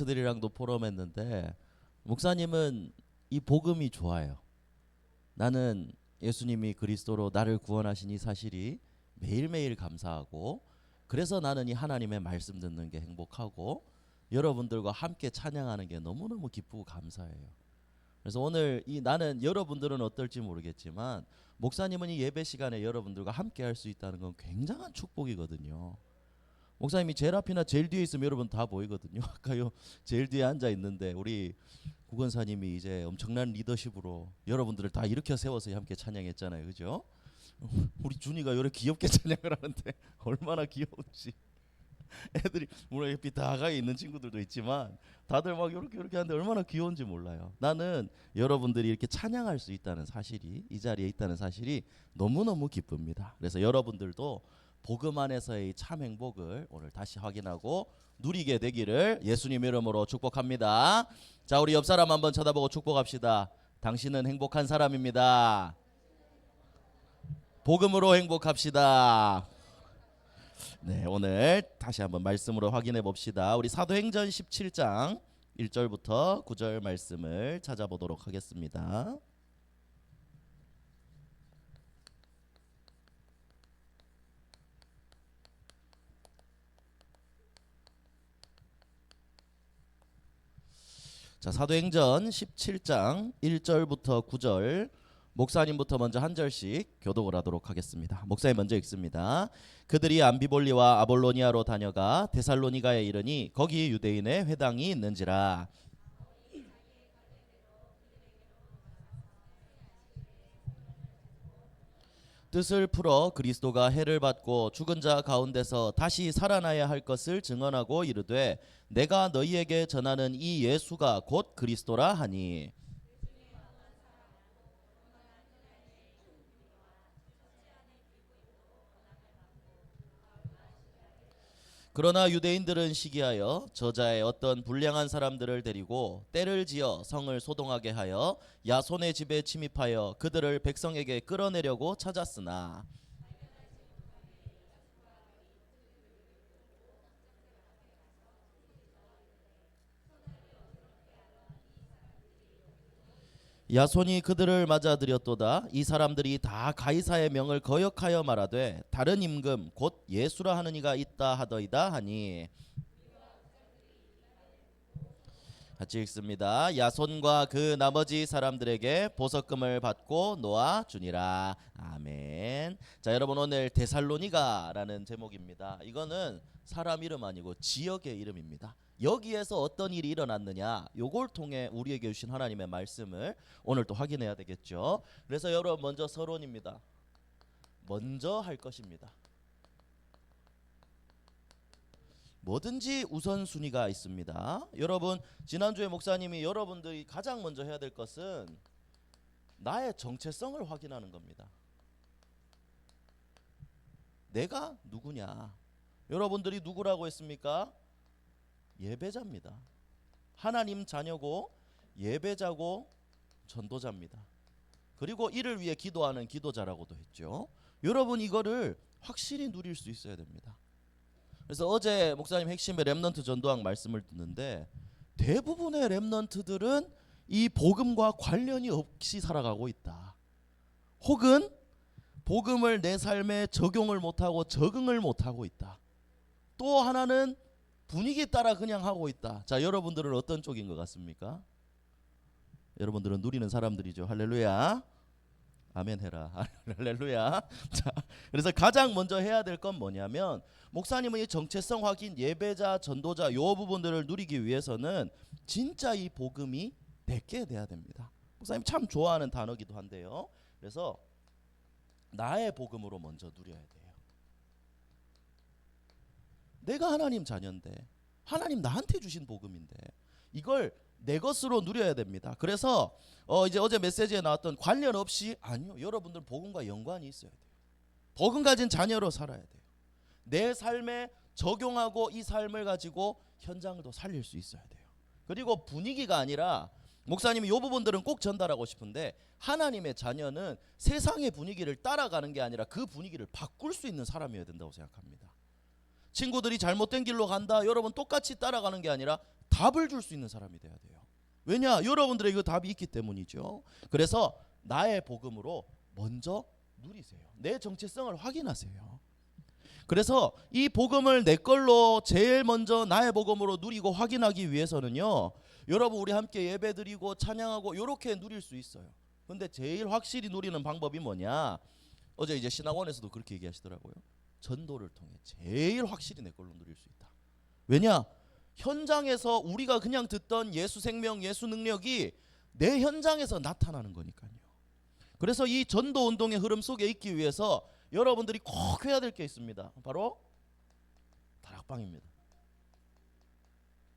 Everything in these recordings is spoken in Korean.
랩런트들이랑도 포럼했는데 목사님은 이 복음이 좋아요. 나는 예수님이 그리스도로 나를 구원하신 이 사실이 매일매일 감사하고 그래서 나는 이 하나님의 말씀 듣는 게 행복하고 여러분들과 함께 찬양하는 게 너무너무 기쁘고 감사해요. 그래서 오늘 이 나는 여러분들은 어떨지 모르겠지만 목사님은 이 예배 시간에 여러분들과 함께 할 수 있다는 건 굉장한 축복이거든요. 목사님이 제일 앞이나 제일 뒤에 있으면 여러분 다 보이거든요. 아까요 제일 뒤에 앉아 있는데 우리 구건사님이 이제 엄청난 리더십으로 여러분들을 다 일으켜 세워서 함께 찬양했잖아요, 그죠? 우리 준이가 이렇게 귀엽게 찬양을 하는데 얼마나 귀여운지. 애들이 물론 옆에 다 가까이 있는 친구들도 있지만 다들 막 이렇게 하는데 얼마나 귀여운지 몰라요. 나는 여러분들이 이렇게 찬양할 수 있다는 사실이, 이 자리에 있다는 사실이 너무너무 기쁩니다. 그래서 여러분들도 복음 안에서의 참 행복을 오늘 다시 확인하고 누리게 되기를 예수님 이름으로 축복합니다. 자, 우리 옆 사람 한번 쳐다보고 축복합시다. 당신은 행복한 사람입니다. 복음으로 행복합시다. 네, 오늘 다시 한번 말씀으로 확인해 봅시다. 우리 사도행전 17장 1절부터 9절 말씀을 찾아보도록 하겠습니다. 자, 사도행전 17장 1절부터 9절 목사님부터 먼저 한 절씩 교독을 하도록 하겠습니다. 목사님 먼저 읽습니다. 그들이 암비볼리와 아볼로니아로 다녀가 데살로니가에 이르니 거기 유대인의 회당이 있는지라. 뜻을 풀어 그리스도가 해를 받고 죽은 자 가운데서 다시 살아나야 할 것을 증언하고 이르되 내가 너희에게 전하는 이 예수가 곧 그리스도라 하니. 그러나 유대인들은 시기하여 저자의 어떤 불량한 사람들을 데리고 때를 지어 성을 소동하게 하여 야손의 집에 침입하여 그들을 백성에게 끌어내려고 찾았으나 야손이 그들을 맞아들였도다. 이 사람들이 다 가이사의 명을 거역하여 말하되 다른 임금 곧 예수라 하는 이가 있다 하더이다 하니. 같이 읽습니다. 야손과 그 나머지 사람들에게 보석금을 받고 놓아 주니라. 아멘. 자, 여러분 오늘 데살로니가라는 제목입니다. 이거는 사람 이름 아니고 지역의 이름입니다. 여기에서 어떤 일이 일어났느냐, 요걸 통해 우리에게 주신 하나님의 말씀을 오늘 또 확인해야 되겠죠. 그래서 여러분 먼저 서론입니다. 먼저 할 것입니다. 뭐든지 우선순위가 있습니다. 여러분 지난주에 목사님이 여러분들이 가장 먼저 해야 될 것은 나의 정체성을 확인하는 겁니다. 내가 누구냐? 여러분들이 누구라고 했습니까? 예배자입니다. 하나님 자녀고 예배자고 전도자입니다. 그리고 이를 위해 기도하는 기도자라고도 했죠. 여러분 이거를 확실히 누릴 수 있어야 됩니다. 그래서 어제 목사님 핵심의 렘넌트 전도학 말씀을 듣는데 대부분의 렘넌트들은 이 복음과 관련이 없이 살아가고 있다. 혹은 복음을 내 삶에 적용을 못하고 적응을 못하고 있다. 또 하나는 분위기 따라 그냥 하고 있다. 자, 여러분들은 어떤 쪽인 것 같습니까? 여러분들은 누리는 사람들이죠. 할렐루야. 아멘 해라. 할렐루야. 자, 그래서 가장 먼저 해야 될 건 뭐냐면 목사님은 이 정체성 확인, 예배자, 전도자 요 부분들을 누리기 위해서는 진짜 이 복음이 내게 돼야 됩니다. 목사님 참 좋아하는 단어기도 한데요. 그래서 나의 복음으로 먼저 누려야 돼요. 내가 하나님 자녀인데 하나님 나한테 주신 복음인데 이걸 내 것으로 누려야 됩니다. 그래서 이제 어제 메시지에 나왔던 관련 없이 아니요. 여러분들 복음과 연관이 있어야 돼요. 복음 가진 자녀로 살아야 돼요. 내 삶에 적용하고 이 삶을 가지고 현장도 살릴 수 있어야 돼요. 그리고 분위기가 아니라 목사님이 이 부분들은 꼭 전달하고 싶은데 하나님의 자녀는 세상의 분위기를 따라가는 게 아니라 그 분위기를 바꿀 수 있는 사람이어야 된다고 생각합니다. 친구들이 잘못된 길로 간다. 여러분 똑같이 따라가는 게 아니라 답을 줄 수 있는 사람이 돼야 돼요. 왜냐? 여러분들의 그 답이 있기 때문이죠. 그래서 나의 복음으로 먼저 누리세요. 내 정체성을 확인하세요. 그래서 이 복음을 내 걸로 제일 먼저 나의 복음으로 누리고 확인하기 위해서는요, 여러분 우리 함께 예배드리고 찬양하고 이렇게 누릴 수 있어요. 근데 제일 확실히 누리는 방법이 뭐냐? 어제 이제 신학원에서도 그렇게 얘기하시더라고요. 전도를 통해 제일 확실히 내 걸로 누릴 수 있다. 왜냐? 현장에서 우리가 그냥 듣던 예수 생명, 예수 능력이 내 현장에서 나타나는 거니까요. 그래서 이 전도 운동의 흐름 속에 있기 위해서 여러분들이 꼭 해야 될 게 있습니다. 바로 다락방입니다.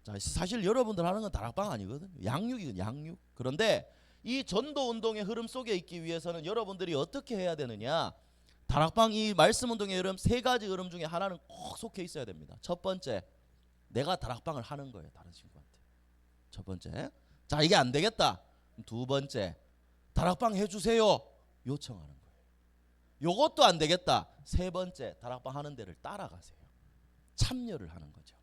자, 사실 여러분들 하는 건 다락방 아니거든요. 양육이거든요. 양육. 그런데 이 전도 운동의 흐름 속에 있기 위해서는 여러분들이 어떻게 해야 되느냐? 다락방 이 말씀 운동의 흐름 세 가지 흐름 중에 하나는 꼭 속해 있어야 됩니다. 첫 번째, 내가 다락방을 하는 거예요. 다른 친구한테. 첫 번째. 자, 이게 안 되겠다. 두 번째, 다락방 해주세요. 요청하는 거예요. 요것도 안 되겠다. 세 번째, 다락방 하는 데를 따라가세요. 참여를 하는 거죠.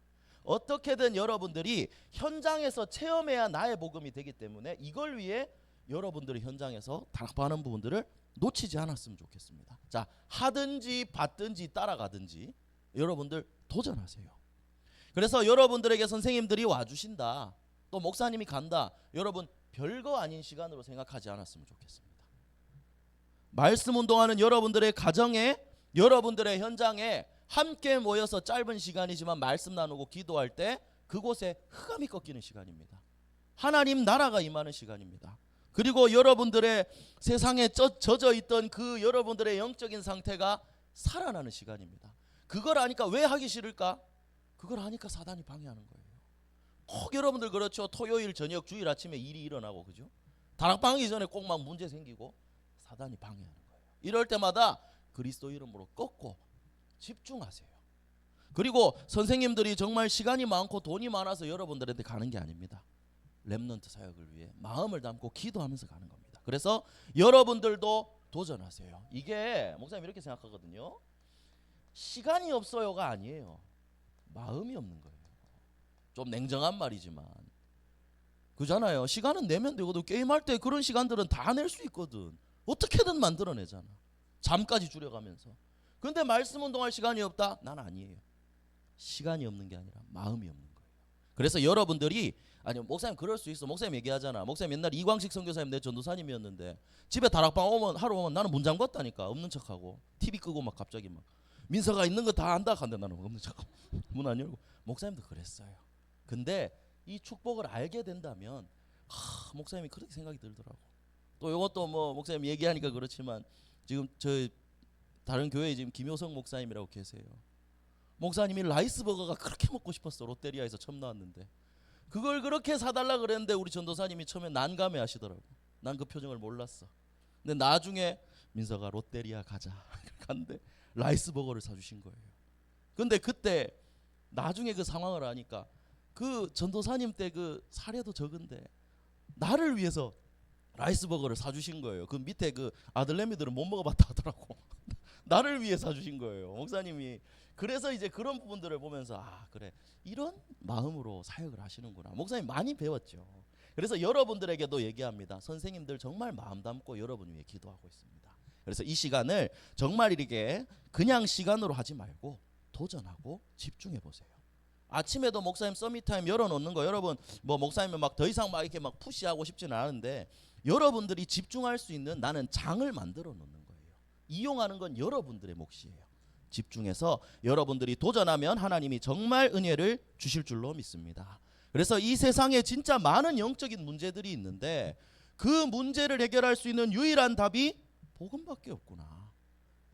어떻게든 여러분들이 현장에서 체험해야 나의 복음이 되기 때문에 이걸 위해 여러분들이 현장에서 다락방하는 부분들을 놓치지 않았으면 좋겠습니다. 자, 하든지 받든지 따라가든지 여러분들 도전하세요. 그래서 여러분들에게 선생님들이 와주신다, 또 목사님이 간다, 여러분 별거 아닌 시간으로 생각하지 않았으면 좋겠습니다. 말씀 운동하는 여러분들의 가정에, 여러분들의 현장에 함께 모여서 짧은 시간이지만 말씀 나누고 기도할 때 그곳에 흑암이 꺾이는 시간입니다. 하나님 나라가 임하는 시간입니다. 그리고 여러분들의 세상에 젖어 있던 그 여러분들의 영적인 상태가 살아나는 시간입니다. 그걸 아니까 왜 하기 싫을까? 그걸 하니까 사단이 방해하는 거예요. 꼭 여러분들 그렇죠. 토요일 저녁 주일 아침에 일이 일어나고, 그죠? 다락방 하기 전에 꼭 막 문제 생기고 사단이 방해하는 거예요. 이럴 때마다 그리스도 이름으로 꺾고 집중하세요. 그리고 선생님들이 정말 시간이 많고 돈이 많아서 여러분들한테 가는 게 아닙니다. 렘넌트 사역을 위해 마음을 담고 기도하면서 가는 겁니다. 그래서 여러분들도 도전하세요. 이게 목사님 이렇게 생각하거든요. 시간이 없어요가 아니에요. 마음이 없는 거예요. 좀 냉정한 말이지만 그잖아요. 시간은 내면 되거든. 게임할 때 그런 시간들은 다 낼 수 있거든. 어떻게든 만들어내잖아. 잠까지 줄여가면서. 근데 말씀 운동할 시간이 없다? 난 아니에요. 시간이 없는 게 아니라 마음이 없는 거예요. 그래서 여러분들이, 아니 목사님 그럴 수 있어. 목사님 얘기하잖아. 목사님 옛날 이광식 선교사님 내 전도사님이었는데 집에 다락방 오면 하러 오면 나는 문 잠궜다니까. 없는 척하고 TV 끄고 막 갑자기 막 민서가 있는 거 다 안다 한데 나는 없는 척하고 문 안 열고. 목사님도 그랬어요. 근데 이 축복을 알게 된다면 목사님이 그렇게 생각이 들더라고. 또 이것도 뭐 목사님 얘기하니까 그렇지만 지금 저 다른 교회에 지금 김효성 목사님이라고 계세요. 목사님이 라이스버거가 그렇게 먹고 싶었어. 롯데리아에서 처음 나왔는데 그걸 그렇게 사달라 그랬는데 우리 전도사님이 처음에 난감해 하시더라고. 난 그 표정을 몰랐어. 근데 나중에 민서가 롯데리아 가자 갔는데 라이스버거를 사주신 거예요. 근데 그때 나중에 그 상황을 아니까 그 전도사님 때 그 사례도 적은데 나를 위해서 라이스버거를 사주신 거예요. 그 밑에 그 아들내미들은 못 먹어봤다 하더라고. 나를 위해 사주신 거예요, 목사님이. 그래서 이제 그런 부분들을 보면서 아 그래, 이런 마음으로 사역을 하시는구나. 목사님 많이 배웠죠. 그래서 여러분들에게도 얘기합니다. 선생님들 정말 마음 담고 여러분 위해 기도하고 있습니다. 그래서 이 시간을 정말 이렇게 그냥 시간으로 하지 말고 도전하고 집중해 보세요. 아침에도 목사님 서밋타임 열어놓는 거, 여러분 뭐 목사님은 막 더 이상 막 이렇게 막 푸시하고 싶지는 않은데 여러분들이 집중할 수 있는 나는 장을 만들어 놓는 거예요. 이용하는 건 여러분들의 몫이에요. 집중해서 여러분들이 도전하면 하나님이 정말 은혜를 주실 줄로 믿습니다. 그래서 이 세상에 진짜 많은 영적인 문제들이 있는데 그 문제를 해결할 수 있는 유일한 답이 복음밖에 없구나.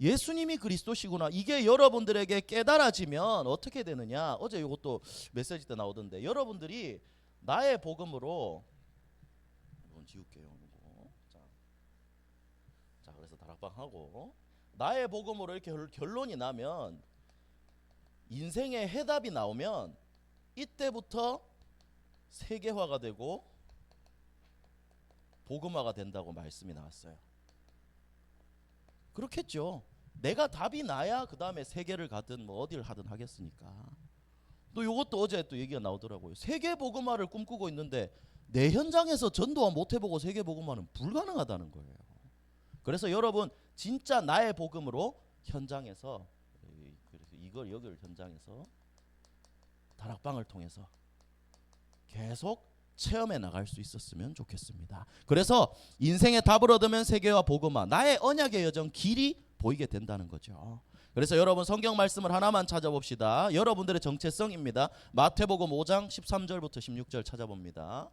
예수님이 그리스도시구나. 이게 여러분들에게 깨달아지면 어떻게 되느냐. 어제 이것도 메시지 때 나오던데 여러분들이 나의 복음으로 이건 지울게요. 자 그래서 다락방 하고 나의 복음으로 이렇게 결론이 나면 인생의 해답이 나오면 이때부터 세계화가 되고 복음화가 된다고 말씀이 나왔어요. 그렇겠죠. 내가 답이 나야 그 다음에 세계를 가든 뭐 어디를 하든 하겠으니까. 또 이것도 어제 또 얘기가 나오더라고요. 세계 복음화를 꿈꾸고 있는데 내 현장에서 전도와 못 해보고 세계 복음화는 불가능하다는 거예요. 그래서 여러분 진짜 나의 복음으로 현장에서, 그래서 이걸 여기를 현장에서 다락방을 통해서 계속 체험해 나갈 수 있었으면 좋겠습니다. 그래서 인생의 답을 얻으면 세계와 복음화, 나의 언약의 여정 길이 보이게 된다는 거죠. 그래서 여러분 성경 말씀을 하나만 찾아봅시다. 여러분들의 정체성입니다. 마태복음 5장 13절부터 16절 찾아봅니다.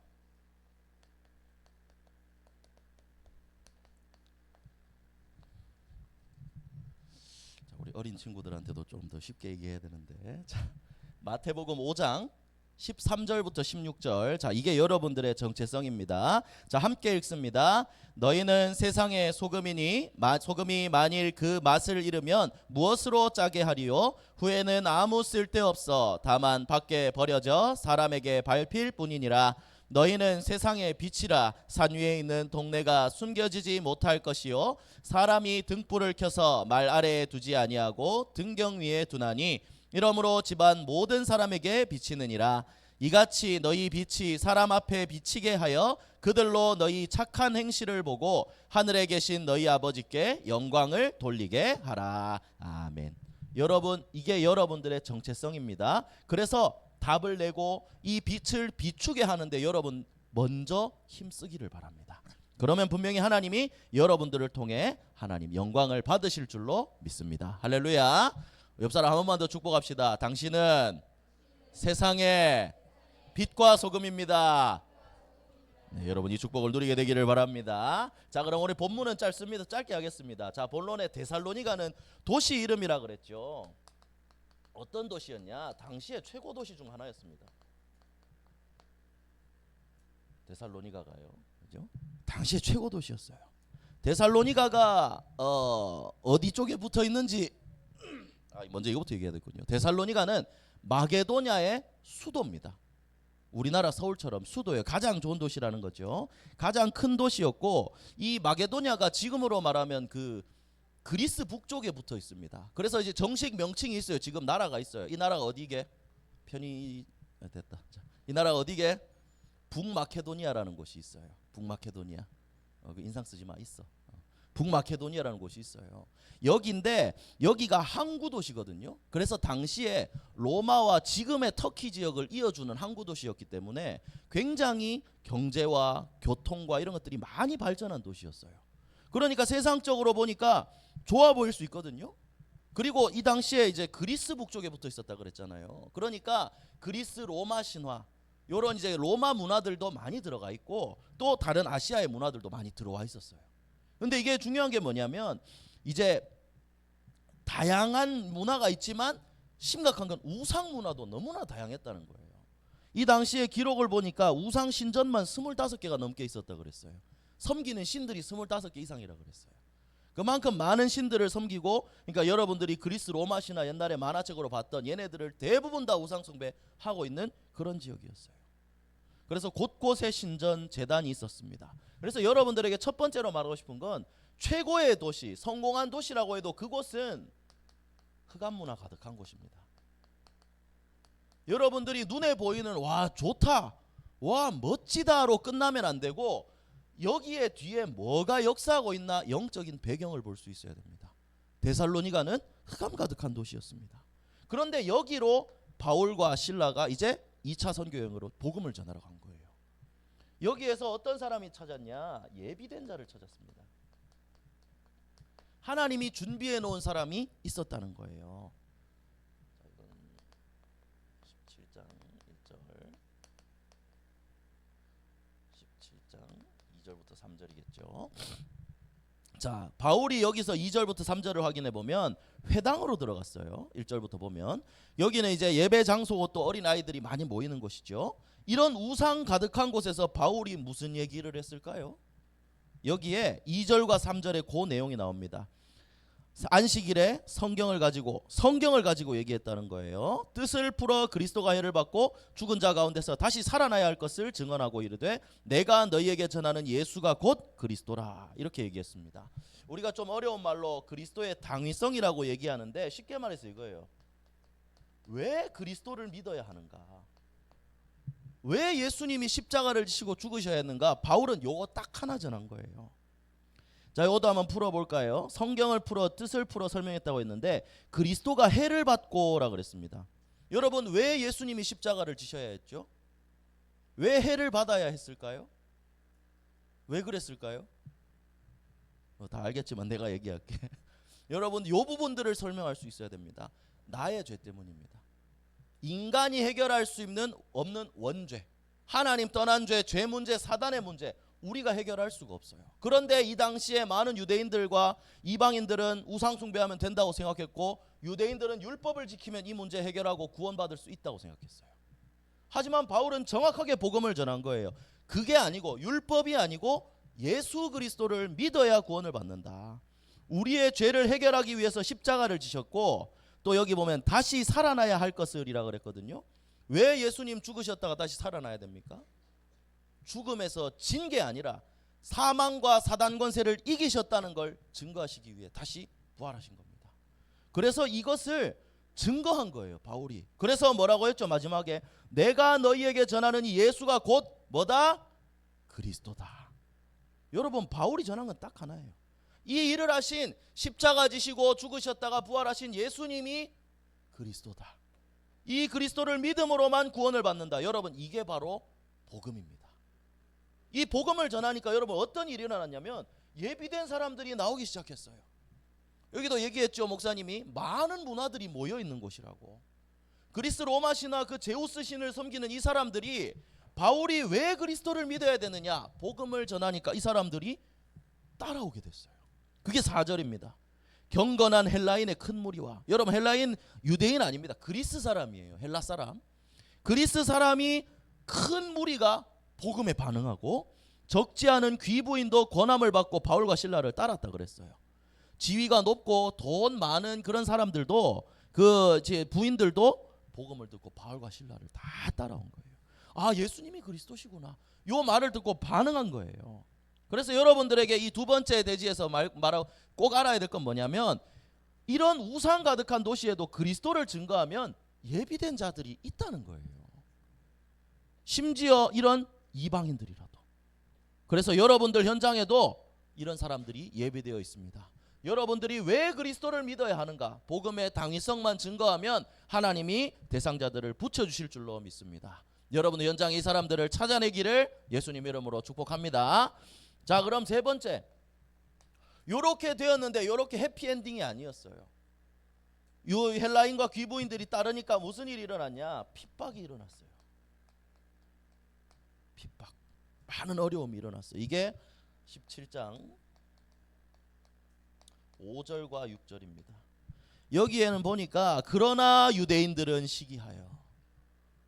자, 우리 어린 친구들한테도 좀 더 쉽게 얘기해야 되는데, 자, 마태복음 5장 13절부터 16절. 자, 이게 여러분들의 정체성입니다. 자, 함께 읽습니다. 너희는 세상의 소금이니 소금이 만일 그 맛을 잃으면 무엇으로 짜게 하리요? 후에는 아무 쓸데없어 다만 밖에 버려져 사람에게 밟힐 뿐이니라. 너희는 세상의 빛이라. 산 위에 있는 동네가 숨겨지지 못할 것이요 사람이 등불을 켜서 말 아래에 두지 아니하고 등경 위에 두나니 이러므로 집안 모든 사람에게 비치느니라. 이같이 너희 빛이 사람 앞에 비치게 하여 그들로 너희 착한 행실을 보고 하늘에 계신 너희 아버지께 영광을 돌리게 하라. 아멘. 여러분, 이게 여러분들의 정체성입니다. 그래서 답을 내고 이 빛을 비추게 하는데 여러분 먼저 힘쓰기를 바랍니다. 그러면 분명히 하나님이 여러분들을 통해 하나님 영광을 받으실 줄로 믿습니다. 할렐루야. 옆사람 한 번만 더 축복합시다. 당신은 세상의 빛과 소금입니다. 네, 여러분 이 축복을 누리게 되기를 바랍니다. 자, 그럼 우리 본문은 짧습니다. 짧게 하겠습니다. 자, 본론에 데살로니가는 도시 이름이라 그랬죠. 어떤 도시였냐? 당시의 최고 도시 중 하나였습니다. 데살로니가가요. 그죠? 당시의 최고 도시였어요. 데살로니가가 어디 쪽에 붙어 있는지 먼저 이거부터 얘기해야 되겠군요. 데살로니가는 마게도냐의 수도입니다. 우리나라 서울처럼 수도예요. 가장 좋은 도시라는 거죠. 가장 큰 도시였고 이 마게도냐가 지금으로 말하면 그 그리스 북쪽에 붙어 있습니다. 그래서 이제 정식 명칭이 있어요. 지금 나라가 있어요. 이 나라가 어디게? 편이 됐다. 자, 이 나라가 어디게? 북마케도니아라는 곳이 있어요. 북마케도니아. 그 인상 쓰지 마. 있어. 북마케도니아라는 곳이 있어요. 여기인데 여기가 항구 도시거든요. 그래서 당시에 로마와 지금의 터키 지역을 이어주는 항구 도시였기 때문에 굉장히 경제와 교통과 이런 것들이 많이 발전한 도시였어요. 그러니까 세상적으로 보니까 좋아 보일 수 있거든요. 그리고 이 당시에 이제 그리스 북쪽에 붙어 있었다 그랬잖아요. 그러니까 그리스 로마 신화 요런 이제 로마 문화들도 많이 들어가 있고 또 다른 아시아의 문화들도 많이 들어와 있었어요. 근데 이게 중요한 게 뭐냐면 이제 다양한 문화가 있지만 심각한 건 우상 문화도 너무나 다양했다는 거예요. 이 당시에 기록을 보니까 우상 신전만 25개가 넘게 있었다 그랬어요. 섬기는 신들이 25개 이상이라 그랬어요. 그만큼 많은 신들을 섬기고, 그러니까 여러분들이 그리스 로마 신화 옛날에 만화책으로 봤던 얘네들을 대부분 다 우상 숭배하고 있는 그런 지역이었어요. 그래서 곳곳에 신전 제단이 있었습니다. 그래서 여러분들에게 첫 번째로 말하고 싶은 건 최고의 도시, 성공한 도시라고 해도 그곳은 흑암 문화 가득한 곳입니다. 여러분들이 눈에 보이는 와 좋다, 와 멋지다로 끝나면 안 되고 여기에 뒤에 뭐가 역사하고 있나 영적인 배경을 볼 수 있어야 됩니다. 데살로니가는 흑암 가득한 도시였습니다. 그런데 여기로 바울과 실라가 이제 2차 선교 여행으로 복음을 전하러 간 거예요. 여기에서 어떤 사람이 찾았냐? 예비된 자를 찾았습니다. 하나님이 준비해 놓은 사람이 있었다는 거예요. 자, 이건 17장 1절 17장 2절부터 3절이겠죠. 자, 바울이 여기서 2절부터 3절을 확인해 보면 회당으로 들어갔어요. 1절부터 보면 여기는 이제 예배 장소고 또 어린 아이들이 많이 모이는 곳이죠. 이런 우상 가득한 곳에서 바울이 무슨 얘기를 했을까요? 여기에 2절과 3절에 그 내용이 나옵니다. 안식일에 성경을 가지고 얘기했다는 거예요. 뜻을 풀어 그리스도가 해를 받고 죽은 자 가운데서 다시 살아나야 할 것을 증언하고 이르되 내가 너희에게 전하는 예수가 곧 그리스도라, 이렇게 얘기했습니다. 우리가 좀 어려운 말로 그리스도의 당위성이라고 얘기하는데 쉽게 말해서 이거예요. 왜 그리스도를 믿어야 하는가? 왜 예수님이 십자가를 지시고 죽으셔야 했는가? 바울은 요거 딱 하나 전한 거예요. 자, 이것도 한번 풀어볼까요? 성경을 풀어 뜻을 풀어 설명했다고 했는데 그리스도가 해를 받고라 그랬습니다. 여러분, 왜 예수님이 십자가를 지셔야 했죠? 왜 해를 받아야 했을까요? 왜 그랬을까요? 다 알겠지만 내가 얘기할게. 여러분, 요 부분들을 설명할 수 있어야 됩니다. 나의 죄 때문입니다. 인간이 해결할 수 없는 원죄, 하나님 떠난 죄, 죄 문제, 사단의 문제, 우리가 해결할 수가 없어요. 그런데 이 당시에 많은 유대인들과 이방인들은 우상 숭배하면 된다고 생각했고, 유대인들은 율법을 지키면 이 문제 해결하고 구원받을 수 있다고 생각했어요. 하지만 바울은 정확하게 복음을 전한 거예요. 그게 아니고, 율법이 아니고 예수 그리스도를 믿어야 구원을 받는다. 우리의 죄를 해결하기 위해서 십자가를 지셨고, 또 여기 보면 다시 살아나야 할 것을이라 그랬거든요. 왜 예수님 죽으셨다가 다시 살아나야 됩니까? 죽음에서 진 게 아니라 사망과 사단 권세를 이기셨다는 걸 증거하시기 위해 다시 부활하신 겁니다. 그래서 이것을 증거한 거예요, 바울이. 그래서 뭐라고 했죠? 마지막에 내가 너희에게 전하는 이 예수가 곧 뭐다? 그리스도다. 여러분, 바울이 전한 건 딱 하나예요. 이 일을 하신, 십자가 지시고 죽으셨다가 부활하신 예수님이 그리스도다. 이 그리스도를 믿음으로만 구원을 받는다. 여러분, 이게 바로 복음입니다. 이 복음을 전하니까 여러분 어떤 일이 일어났냐면 예비된 사람들이 나오기 시작했어요. 여기도 얘기했죠, 목사님이. 많은 문화들이 모여 있는 곳이라고. 그리스 로마 신화, 그 제우스 신을 섬기는 이 사람들이 바울이 왜 그리스도를 믿어야 되느냐, 복음을 전하니까 이 사람들이 따라오게 됐어요. 그게 4절입니다. 경건한 헬라인의 큰 무리와, 여러분 헬라인 유대인 아닙니다. 그리스 사람이에요. 헬라 사람. 그리스 사람이 큰 무리가 복음에 반응하고 적지 않은 귀부인도 권함을 받고 바울과 실라를 따랐다 그랬어요. 지위가 높고 돈 많은 그런 사람들도, 그 부인들도 복음을 듣고 바울과 실라를 다 따라온 거예요. 아, 예수님이 그리스도시구나, 요 말을 듣고 반응한 거예요. 그래서 여러분들에게 이 두 번째 대지에서 말하고 꼭 알아야 될 건 뭐냐면, 이런 우상 가득한 도시에도 그리스도를 증거하면 예비된 자들이 있다는 거예요. 심지어 이런 이방인들이라도. 그래서 여러분들 현장에도 이런 사람들이 예비되어 있습니다. 여러분들이 왜 그리스도를 믿어야 하는가, 복음의 당위성만 증거하면 하나님이 대상자들을 붙여주실 줄로 믿습니다. 여러분의 현장에 이 사람들을 찾아내기를 예수님 이름으로 축복합니다. 자, 그럼 세 번째, 요렇게 되었는데 요렇게 해피엔딩이 아니었어요. 요 헬라인과 귀부인들이 따르니까 무슨 일이 일어났냐? 핍박이 일어났어요. 핍박, 많은 어려움이 일어났어요. 이게 17장 5절과 6절입니다. 여기에는 보니까 그러나 유대인들은 시기하여,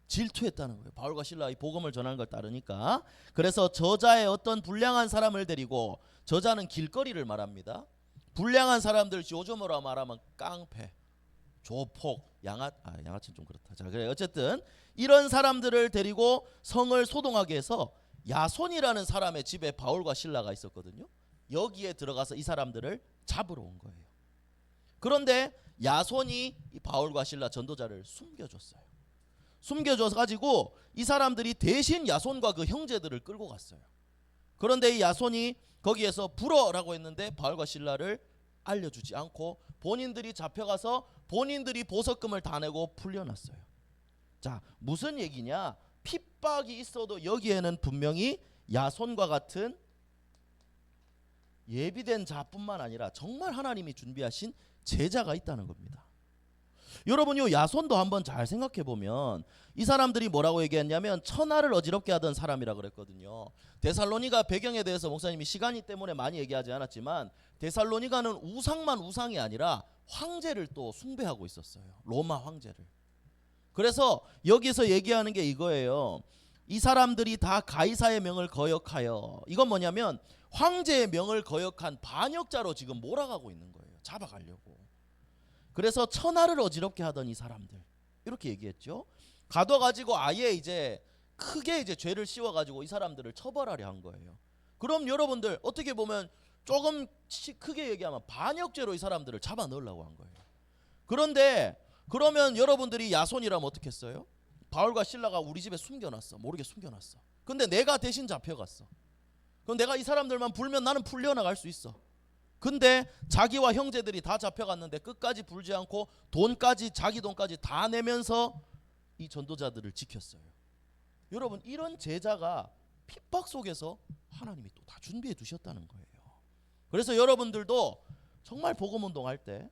질투했다는 거예요. 바울과 실라 이 복음을 전하는 걸 따르니까. 그래서 저자의 어떤 불량한 사람을 데리고, 저자는 길거리를 말합니다. 불량한 사람들, 요즘으로 말하면 깡패, 조폭, 양아치는 좀 그렇다. 자, 그래 어쨌든 이런 사람들을 데리고 성을 소동하게 해서 야손이라는 사람의 집에 바울과 실라가 있었거든요. 여기에 들어가서 이 사람들을 잡으러 온 거예요. 그런데 야손이 이 바울과 실라 전도자를 숨겨줬어요. 숨겨줘서 가지고 이 사람들이 대신 야손과 그 형제들을 끌고 갔어요. 그런데 이 야손이 거기에서 불어라고 했는데 바울과 실라를 알려주지 않고 본인들이 잡혀가서 본인들이 보석금을 다 내고 풀려났어요. 자, 무슨 얘기냐? 핍박이 있어도 여기에는 분명히 야손과 같은 예비된 자뿐만 아니라 정말 하나님이 준비하신 제자가 있다는 겁니다. 여러분, 요 야손도 한번 잘 생각해 보면 이 사람들이 뭐라고 얘기했냐면 천하를 어지럽게 하던 사람이라 그랬거든요. 데살로니가 배경에 대해서 목사님이 시간이 때문에 많이 얘기하지 않았지만, 데살로니가는 우상만 우상이 아니라 황제를 또 숭배하고 있었어요. 로마 황제를. 그래서 여기서 얘기하는 게 이거예요. 이 사람들이 다 가이사의 명을 거역하여, 이건 뭐냐면 황제의 명을 거역한 반역자로 지금 몰아가고 있는 거예요. 잡아가려고. 그래서 천하를 어지럽게 하던 이 사람들, 이렇게 얘기했죠. 가둬가지고 아예 이제 크게 이제 죄를 씌워가지고 이 사람들을 처벌하려 한 거예요. 그럼 여러분들 어떻게 보면 조금 크게 얘기하면 반역죄로 이 사람들을 잡아 넣으려고 한 거예요. 그런데 그러면 여러분들이 야손이라면 어떻게 했어요? 바울과 실라가 우리 집에 숨겨놨어. 모르게 숨겨놨어. 근데 내가 대신 잡혀갔어. 그럼 내가 이 사람들만 불면 나는 풀려나갈 수 있어. 근데 자기와 형제들이 다 잡혀갔는데 끝까지 불지 않고 돈까지, 자기 돈까지 다 내면서 이 전도자들을 지켰어요. 여러분, 이런 제자가 핍박 속에서 하나님이 또 다 준비해 두셨다는 거예요. 그래서 여러분들도 정말 복음 운동할 때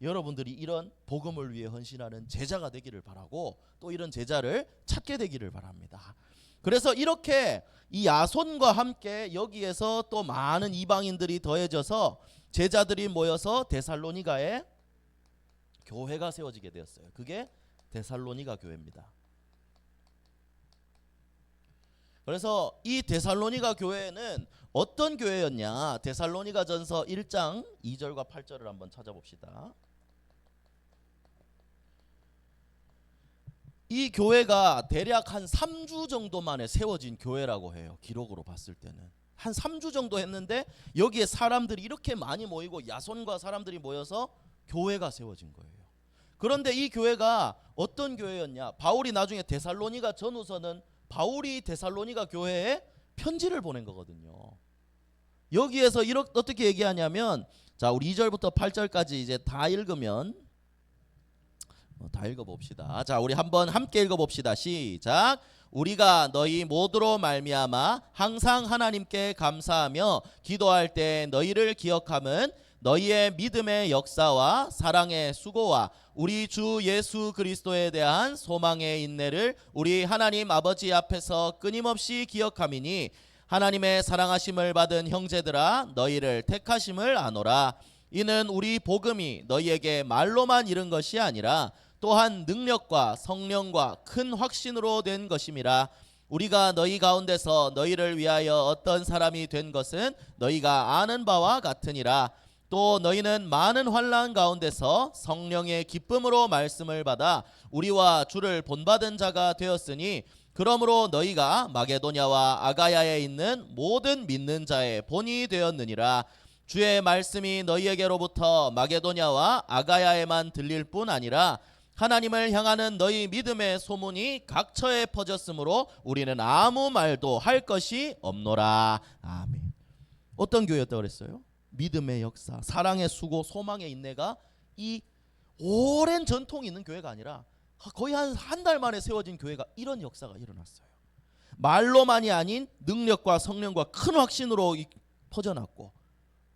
여러분들이 이런 복음을 위해 헌신하는 제자가 되기를 바라고, 또 이런 제자를 찾게 되기를 바랍니다. 그래서 이렇게 이 야손과 함께 여기에서 또 많은 이방인들이 더해져서 제자들이 모여서 데살로니가에 교회가 세워지게 되었어요. 그게 데살로니가 교회입니다. 그래서 이 데살로니가 교회는 어떤 교회였냐? 데살로니가 전서 1장 2절과 8절을 한번 찾아봅시다. 이 교회가 대략 한 3주 정도 만에 세워진 교회라고 해요. 기록으로 봤을 때는 한 3주 정도 했는데 여기에 사람들이 이렇게 많이 모이고 야손과 사람들이 모여서 교회가 세워진 거예요. 그런데 이 교회가 어떤 교회였냐? 바울이 나중에 데살로니가 전후서는 바울이 데살로니가 교회에 편지를 보낸 거거든요. 여기에서 이렇게 어떻게 얘기하냐면, 자, 우리 2절부터 8절까지 이제 다 읽으면 다 읽어봅시다. 자, 우리 한번 함께 읽어봅시다. 시작. 우리가 너희 모두로 말미암아 항상 하나님께 감사하며 기도할 때 너희를 기억함은 너희의 믿음의 역사와 사랑의 수고와 우리 주 예수 그리스도에 대한 소망의 인내를 우리 하나님 아버지 앞에서 끊임없이 기억함이니, 하나님의 사랑하심을 받은 형제들아 너희를 택하심을 아노라. 이는 우리 복음이 너희에게 말로만 이른 것이 아니라 또한 능력과 성령과 큰 확신으로 된 것임이라. 우리가 너희 가운데서 너희를 위하여 어떤 사람이 된 것은 너희가 아는 바와 같으니라. 또 너희는 많은 환난 가운데서 성령의 기쁨으로 말씀을 받아 우리와 주를 본받은 자가 되었으니, 그러므로 너희가 마게도냐와 아가야에 있는 모든 믿는 자의 본이 되었느니라. 주의 말씀이 너희에게로부터 마게도냐와 아가야에만 들릴 뿐 아니라 하나님을 향하는 너희 믿음의 소문이 각처에 퍼졌으므로 우리는 아무 말도 할 것이 없노라. 아멘. 어떤 교회였다고 그랬어요? 믿음의 역사, 사랑의 수고, 소망의 인내가 이 오랜 전통이 있는 교회가 아니라 거의 한 달 만에 세워진 교회가 이런 역사가 일어났어요. 말로만이 아닌 능력과 성령과 큰 확신으로 퍼져났고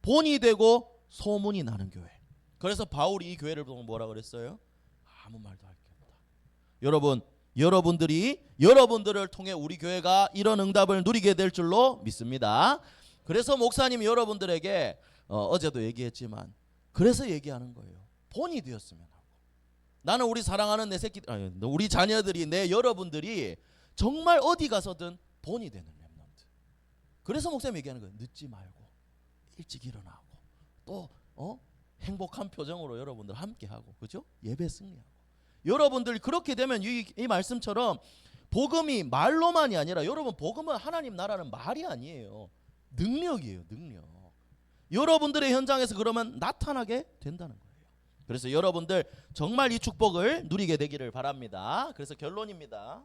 본이 되고 소문이 나는 교회. 그래서 바울이 이 교회를 보고 뭐라 그랬어요? 아무 말도 할 게 없다. 여러분, 여러분들을 통해 우리 교회가 이런 응답을 누리게 될 줄로 믿습니다. 그래서 목사님이 여러분들에게 어제도 얘기했지만 그래서 얘기하는 거예요. 본이 되었으면 하고, 나는 우리 사랑하는 내 새끼, 우리 자녀들이, 내 여러분들이 정말 어디 가서든 본이 되는 렘넌트. 그래서 목사님이 얘기하는 거예요. 늦지 말고 일찍 일어나고 또 행복한 표정으로 여러분들 함께하고, 그죠? 예배 승리하고. 여러분들 그렇게 되면 이 말씀처럼 복음이 말로만이 아니라, 여러분 복음은 하나님 나라는 말이 아니에요. 능력이에요. 능력. 여러분들의 현장에서 그러면 나타나게 된다는 거예요. 그래서 여러분들 정말 이 축복을 누리게 되기를 바랍니다. 그래서 결론입니다.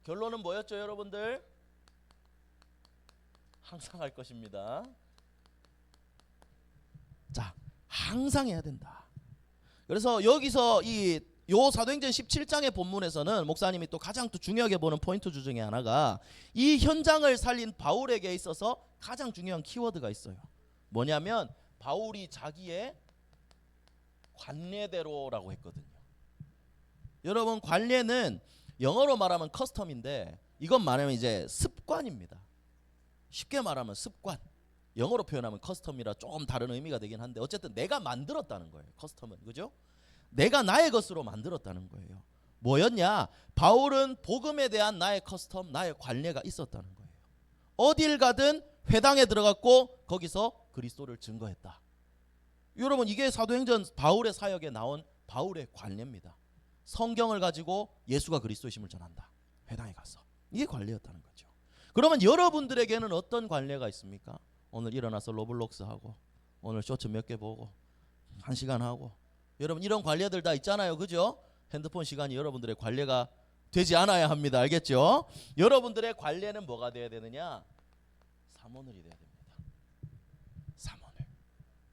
결론은 뭐였죠, 여러분들? 항상 할 것입니다. 자, 항상 해야 된다. 그래서 여기서 요 사도행전 17장의 본문에서는 목사님이 또 가장 또 중요하게 보는 포인트 중에 하나가 이 현장을 살린 바울에게 있어서 가장 중요한 키워드가 있어요. 뭐냐면 바울이 자기의 관례대로라고 했거든요. 여러분, 관례는 영어로 말하면 커스텀인데 이건 말하면 이제 습관입니다. 쉽게 말하면 습관. 영어로 표현하면 커스텀이라 조금 다른 의미가 되긴 한데 어쨌든 내가 만들었다는 거예요. 커스텀은, 그죠? 내가 나의 것으로 만들었다는 거예요. 뭐였냐? 바울은 복음에 대한 나의 커스텀, 나의 관례가 있었다는 거예요. 어딜 가든 회당에 들어갔고 거기서 그리스도를 증거했다. 여러분, 이게 사도행전 바울의 사역에 나온 바울의 관례입니다. 성경을 가지고 예수가 그리스도이심을 전한다. 회당에 가서. 이게 관례였다는 거죠. 그러면 여러분들에게는 어떤 관례가 있습니까? 오늘 일어나서 로블록스 하고, 오늘 쇼츠 몇 개 보고, 1시간 하고, 여러분 이런 관례들 다 있잖아요. 그죠? 핸드폰 시간이 여러분들의 관례가 되지 않아야 합니다. 알겠죠? 여러분들의 관례는 뭐가 돼야 되느냐? 삼오늘이 돼야 됩니다. 삼오늘.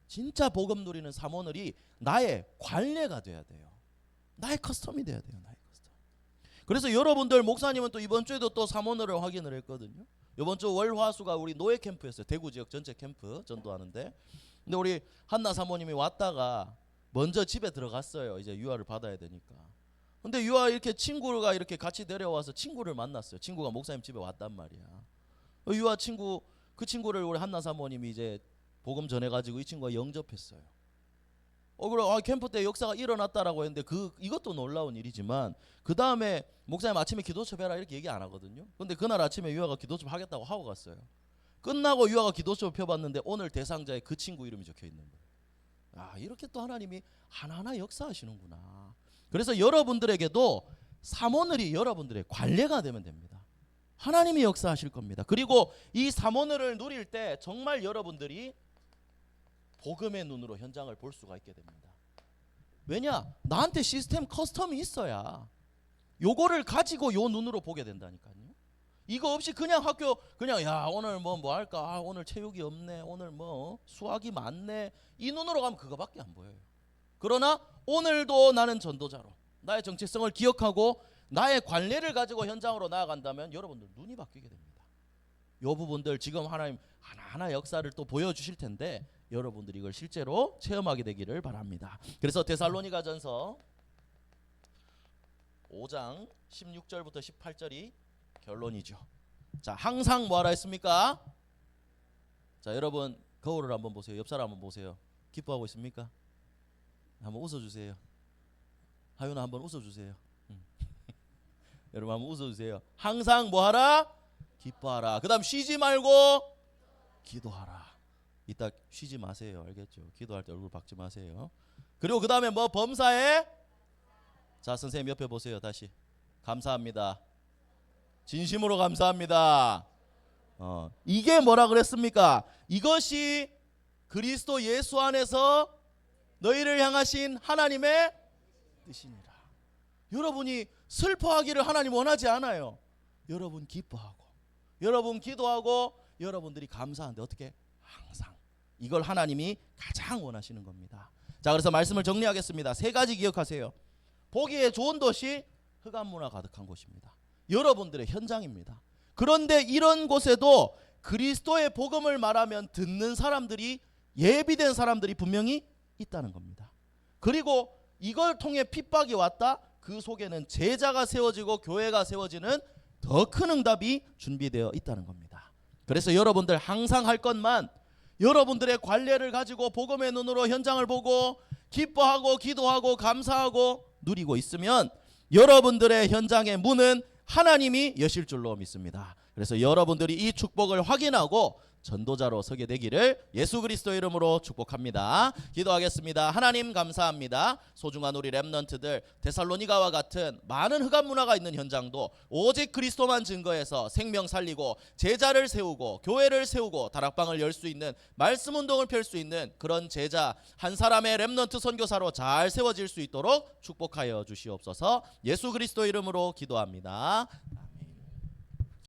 진짜 복음 누리는 삼오늘이 나의 관례가 돼야 돼요. 나의 커스텀이 돼야 돼요. 나의 커스텀. 그래서 여러분들 목사님은 또 이번 주에도 또 삼오늘을 확인을 했거든요. 이번 주 월화수가 우리 노예 캠프였어요. 대구 지역 전체 캠프 전도하는데. 근데 우리 한나 사모님이 왔다가 먼저 집에 들어갔어요. 이제 유아를 받아야 되니까. 근데 유아 이렇게 친구가 이렇게 같이 내려와서 친구를 만났어요. 친구가 목사님 집에 왔단 말이야. 유아 친구 그 친구를 우리 한나 사모님이 이제 복음 전해가지고 이 친구가 영접했어요. 그래 캠프 때 역사가 일어났다라고 했는데 이것도 놀라운 일이지만 그 다음에 목사님 아침에 기도첩 해라 이렇게 얘기 안 하거든요. 근데 그날 아침에 유아가 기도첩 하겠다고 하고 갔어요. 끝나고 유아가 기도첩 펴봤는데 오늘 대상자에 그 친구 이름이 적혀 있는 거예요. 이렇게 또 하나님이 하나하나 역사하시는구나. 그래서 여러분들에게도 삼오늘이 여러분들의 관례가 되면 됩니다. 하나님이 역사하실 겁니다. 그리고 이 삼오늘을 누릴 때 정말 여러분들이 복음의 눈으로 현장을 볼 수가 있게 됩니다. 왜냐? 나한테 시스템 커스텀이 있어야 요거를 가지고 요 눈으로 보게 된다니까요. 이거 없이 그냥 학교 그냥 야 오늘 뭐 할까? 오늘 체육이 없네. 오늘 뭐 수학이 많네. 이 눈으로 가면 그거밖에 안 보여요. 그러나 오늘도 나는 전도자로 나의 정체성을 기억하고 나의 관례를 가지고 현장으로 나아간다면 여러분들 눈이 바뀌게 됩니다. 요 부분들 지금 하나님 하나하나 역사를 또 보여주실 텐데 여러분들이 이걸 실제로 체험하게 되기를 바랍니다. 그래서 데살로니가전서 5장 16절부터 18절이 결론이죠. 자, 항상 뭐하라 했습니까? 자, 여러분 거울을 한번 보세요. 옆 사람 한번 보세요. 기뻐하고 있습니까? 한번 웃어주세요. 하윤아 한번 웃어주세요. 여러분 한번 웃어주세요. 항상 뭐하라? 기뻐하라. 그 다음 쉬지 말고 기도하라. 이따 쉬지 마세요. 알겠죠? 기도할 때 얼굴 박지 마세요. 그리고 그 다음에 뭐 범사에 자 선생님 옆에 보세요. 다시 감사합니다. 진심으로 감사합니다. 이게 뭐라 그랬습니까? 이것이 그리스도 예수 안에서 너희를 향하신 하나님의 뜻이니라. 여러분이 슬퍼하기를 하나님 원하지 않아요. 여러분 기뻐하고 여러분 기도하고 여러분들이 감사한데 어떻게? 항상 이걸 하나님이 가장 원하시는 겁니다. 자, 그래서 말씀을 정리하겠습니다. 세 가지 기억하세요. 보기에 좋은 도시 흑암문화 가득한 곳입니다. 여러분들의 현장입니다. 그런데 이런 곳에도 그리스도의 복음을 말하면 듣는 사람들이 예비된 사람들이 분명히 있다는 겁니다. 그리고 이걸 통해 핍박이 왔다. 그 속에는 제자가 세워지고 교회가 세워지는 더 큰 응답이 준비되어 있다는 겁니다. 그래서 여러분들 항상 할 것만 여러분들의 관례를 가지고 복음의 눈으로 현장을 보고 기뻐하고 기도하고 감사하고 누리고 있으면 여러분들의 현장의 문은 하나님이 여실 줄로 믿습니다. 그래서 여러분들이 이 축복을 확인하고 전도자로 서게 되기를 예수 그리스도 이름으로 축복합니다. 기도하겠습니다. 하나님 감사합니다. 소중한 우리 렘넌트들 데살로니가와 같은 많은 흑암 문화가 있는 현장도 오직 그리스도만 증거해서 생명 살리고 제자를 세우고 교회를 세우고 다락방을 열 수 있는 말씀 운동을 펼 수 있는 그런 제자 한 사람의 렘넌트 선교사로 잘 세워질 수 있도록 축복하여 주시옵소서. 예수 그리스도 이름으로 기도합니다.